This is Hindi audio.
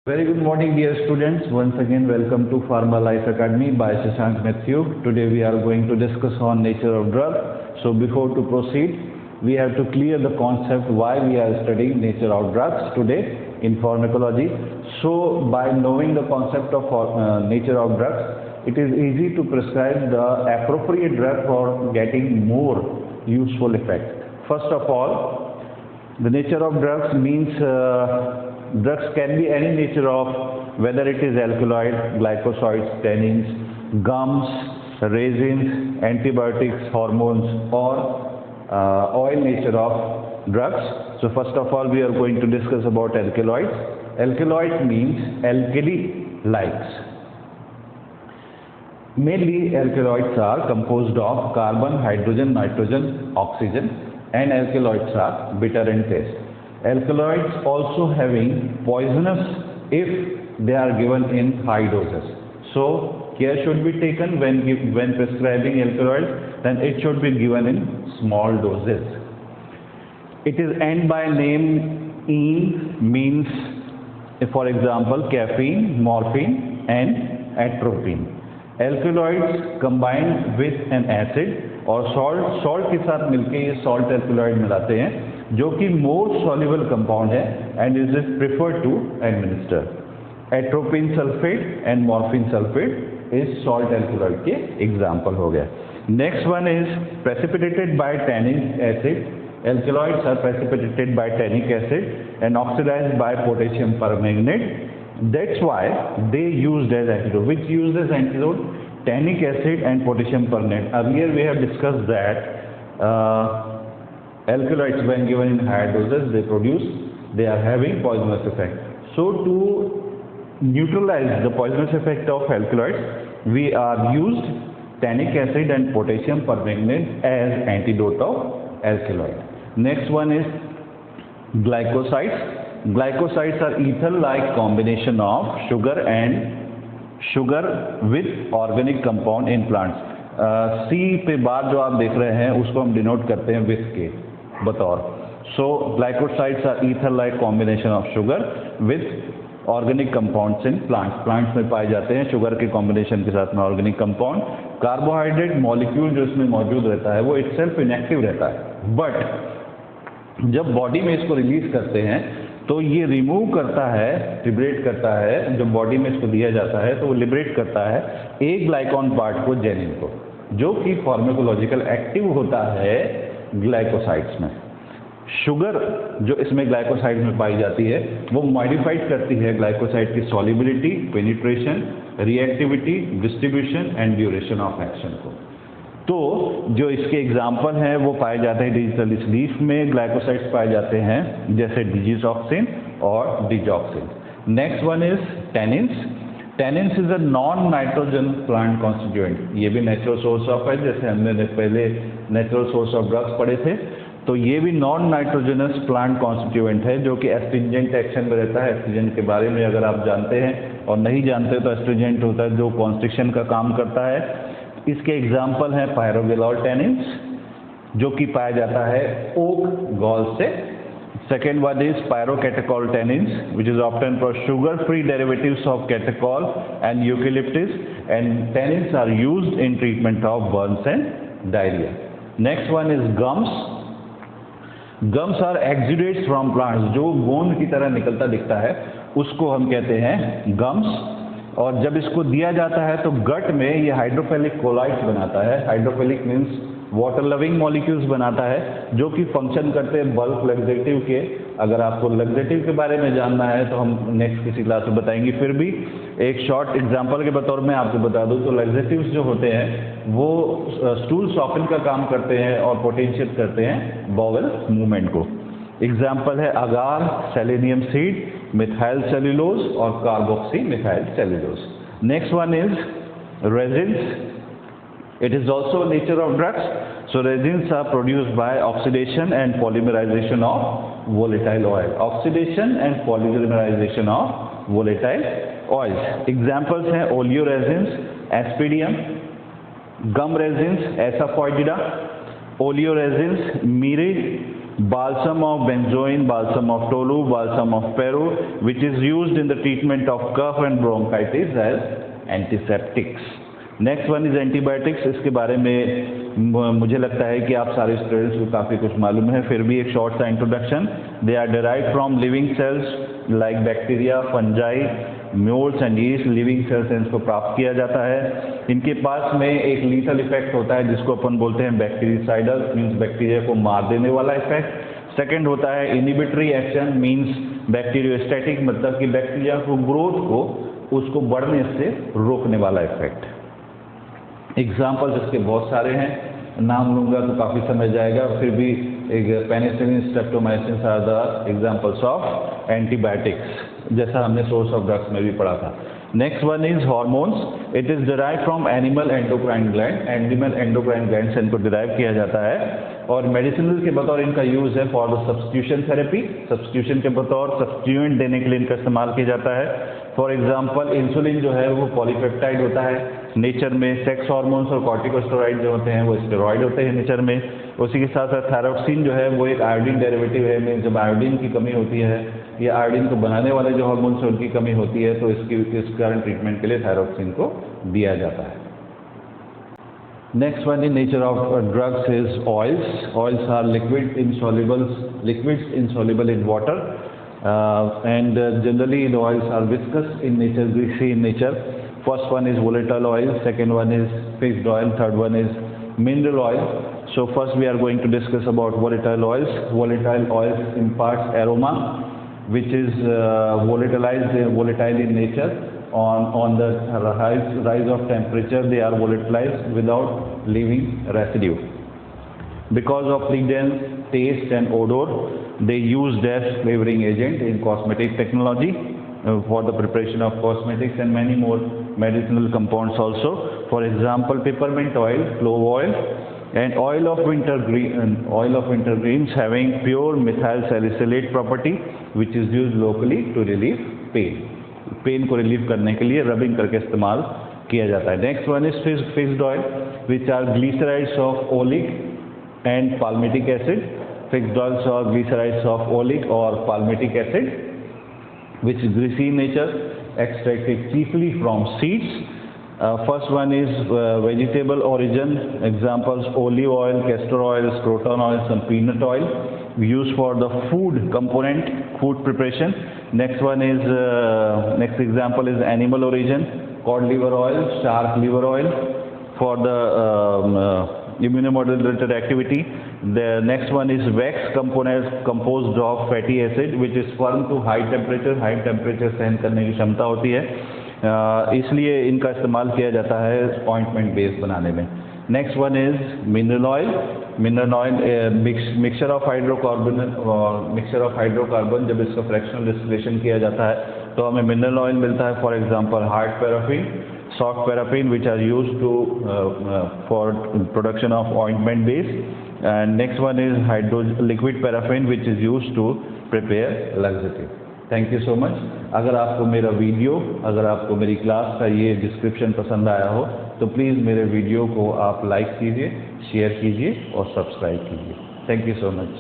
Very good morning, dear students. Once again, welcome to Pharma Life Academy by Shashank Matthew. Today we are going to discuss on nature of drug. So before to proceed, we have to clear the concept why we are studying nature of drugs today in pharmacology. So by knowing the concept of nature of drugs, it is easy to prescribe the appropriate drug for getting more useful effect. First of all, the nature of drugs means drugs can be any nature of, whether it is alkaloid, glycosides, tannins, gums, resins, antibiotics, hormones, or oil nature of drugs. So first of all, we are going to discuss about alkaloids. Alkaloid means alkali-likes. Mainly alkaloids are composed of carbon, hydrogen, nitrogen, oxygen, and alkaloids are bitter in taste. Alkaloids also having poisonous if they are given in high doses. So care should be taken when prescribing alkaloids, then it should be given in small doses. It is end by name ene means, for example, caffeine, morphine and atropine. Alkaloids combined with an acid और सॉल्ट के साथ मिलके ये सॉल्ट एल्कलॉइड मिलाते हैं जो कि मोर सॉल्युबल कंपाउंड है and is preferred to administer. Atropine sulphate and morphine sulphate is salt alkaloid के एग्जांपल हो गया. Next one is precipitated by tannic acid. Alkaloids are precipitated by tannic acid and oxidised by potassium permanganate. That's why they used as antidote. Which used as antidote? Tannic acid and potassium permanganate. Earlier we have discussed that alkaloids, when given in higher doses, they are having poisonous effect. So to neutralize the poisonous effect of alkaloids, we are used tannic acid and potassium permanganate as antidote of alkaloid. Next one is glycosides. Glycosides are ether-like combination of sugar with organic compound in plants. C पे बार जो आप देख रहे हैं उसको हम डिनोट करते हैं with के बतौर. So glycosides are ether-like combination of sugar with organic compounds in plants. Plants में पाए जाते हैं शुगर के कॉम्बिनेशन के साथ में ऑर्गेनिक कंपाउंड. कार्बोहाइड्रेट मॉलिक्यूल जो इसमें मौजूद रहता है वो इटसेल्फ इनएक्टिव रहता है, बट जब बॉडी में इसको रिलीज करते हैं तो ये रिमूव करता है, लिबरेट करता है. जब बॉडी में इसको दिया जाता है तो वो लिबरेट करता है एक ग्लाइकॉन पार्ट को, जेनिन को, जो कि फार्माकोलॉजिकल एक्टिव होता है ग्लाइकोसाइड्स में. शुगर जो इसमें ग्लाइकोसाइड में पाई जाती है वो मॉडिफाइड करती है ग्लाइकोसाइड की solubility, penetration, reactivity, distribution and duration of action को. तो जो इसके एग्जाम्पल हैं वो पाए जाते हैं डिजिटल लीफ में. ग्लाइकोसाइड्स पाए जाते हैं जैसे डिजिटॉक्सिन और digoxin. Next one is tannins. Tannins is a non nitrogen plant constituent. ये भी नेचुरल सोर्स ऑफ है, जैसे हमने पहले नेचुरल सोर्स ऑफ ड्रग्स पढ़े थे, तो ये भी नॉन नाइट्रोजनस प्लांट कॉन्स्टिट्यूएंट है जो कि एस्ट्रिंजेंट एक्शन में रहता है. एस्ट्रिंजेंट के बारे में अगर आप जानते हैं और नहीं जानते तो एस्ट्रिंजेंट होता है जो कॉन्स्ट्रिक्शन का काम करता है. इसके एग्जाम्पल हैं पायरोगेलॉल टैनिन्स जो कि पाया जाता है ओक गॉल से. Second one is pyrocatechol tannins which is obtain for sugar free derivatives of catechol and eucalyptus, and tannins are used in treatment of burns and diarrhoea. Next one is gums. Gums are exudates from plants. जो गोंद की तरह निकलता दिखता है उसको हम कहते हैं गम्स. और जब इसको दिया जाता है तो गट में ये हाइड्रोफिलिक कोलाइड्स बनाता है. Hydrophilic means water loving molecules बनाता है जो कि फंक्शन करते हैं बल्क लग्जेटिव के. अगर आपको लग्जेटिव के बारे में जानना है तो हम नेक्स्ट किसी क्लास में बताएंगे. फिर भी एक शॉर्ट एग्जांपल के बतौर में आपको बता दूं तो लग्जेटिव्स जो होते हैं वो स्टूल सॉफ्टन का काम करते हैं और पोटेंशिएट करते हैं बॉवल मूवमेंट को. एग्जाम्पल है अगार, सेलेनियम सीड, मिथाइल सेल्यूलोज और carboxy methyl cellulose. Next one is resins. It is also nature of drugs. So resins are produced by oxidation and polymerization of volatile oil. Oxidation and polymerization of volatile oils. Examples हैं oleoresins, aspidium, gum resins, asafoetida, oleoresins, myrrh, balsam of benzoin, balsam of Tolu, balsam of Peru, which is used in the treatment of cough and bronchitis as antiseptics. Next one is antibiotics. इसके बारे में मुझे लगता है कि आप सारे स्टूडेंट्स को काफ़ी कुछ मालूम है, फिर भी एक शॉर्ट सा introduction. They are derived from living cells like bacteria, fungi, moulds and yeast. Living cells से इसको प्राप्त किया जाता है। इनके पास में एक लीथल इफेक्ट होता है जिसको अपन बोलते हैं बैक्टीरिसाइडल, मीन्स बैक्टीरिया को मार देने वाला इफेक्ट। सेकेंड होता है इनिबिटरी एक्शन, मीन्स बैक्टीरियोस्टैटिक, मतलब कि बैक्टीरिया को ग्रोथ को उसको बढ़ने से रोकने वाला इफेक्ट। एग्जाम्पल्स इसके बहुत सारे हैं, नाम लूँगा तो काफ़ी समय जाएगा, फिर भी एक penicillin, streptomycin are the examples of antibiotics, जैसा हमने सोर्स ऑफ ड्रग्स में भी पढ़ा था। Next one is hormones. It is derive from animal endocrine gland. Animal endocrine gland से इनको डिराइव किया जाता है और मेडिसिनल के बतौर इनका यूज़ है for the substitution therapy. Substitution के बतौर सब्स्टिट्यूएंट देने के लिए इनका इस्तेमाल किया जाता है। फॉर एग्जाम्पल इंसुलिन जो है वो पॉलीपेप्टाइड होता है नेचर में। सेक्स हार्मोन्स और कॉर्टिकोस्टेरॉइड जो होते हैं वो स्टेरॉइड होते हैं नेचर में। उसी के साथ साथ थायरोक्सिन जो है वो एक आयोडीन डेरिवेटिव है। में जब आयोडीन की कमी होती है या आयोडीन को बनाने वाले जो हार्मोन्स हैं उनकी कमी होती है तो इस कारण ट्रीटमेंट के लिए थायरोक्सिन को दिया जाता है। Next one in nature of drugs is oils. Oils are liquids insoluble in water and generally the oils are viscous in nature, greasy in nature. First one is volatile oil, second one is fixed oil, third one is mineral oil. So first we are going to discuss about volatile oils. Volatile oils imparts aroma which is volatile in nature. On the rise of temperature they are volatilized without leaving residue. Because of fragrance, taste and odor, they use as flavoring agent in cosmetic technology for the preparation of cosmetics and many more medicinal compounds also. For example, peppermint oil, clove oil and oil of wintergreens having pure methyl salicylate property which is used locally to relieve pain. Pain को रिलीव करने के लिए रबिंग करके इस्तेमाल किया जाता है। Next one is fixed oil which are glycerides of oleic and palmitic acid. Fixed oils और ग्लिसराइड्स ऑफ ओलिक और palmitic acid which is greasy in nature, extracted chiefly from seeds. First one is vegetable origin. Examples: olive oil, castor oil, croton oil, some peanut oil used for the food component, food preparation. Next one is next example is animal origin: cod liver oil, shark liver oil for the immunomodulator activity. The next one is wax component composed of fatty acid which is firm to high temperature. High temperature सहन करने की क्षमता होती है, इसलिए इनका इस्तेमाल किया जाता है ऑइंटमेंट बेस बनाने में। Next one is mineral oil. Mineral oil mixture of hydrocarbon जब इसका फ्रैक्शनल डिस्टिलेशन किया जाता है तो हमें मिनरल ऑयल मिलता है। For example hard paraffin, soft paraffin which are used to for production of ointment base. And next one is liquid paraffin which is used to prepare laxative. Thank you so much. अगर आपको मेरा वीडियो, अगर आपको मेरी क्लास का ये डिस्क्रिप्शन पसंद आया हो तो प्लीज़ मेरे वीडियो को आप लाइक कीजिए, शेयर कीजिए और सब्सक्राइब कीजिए। Thank you so much.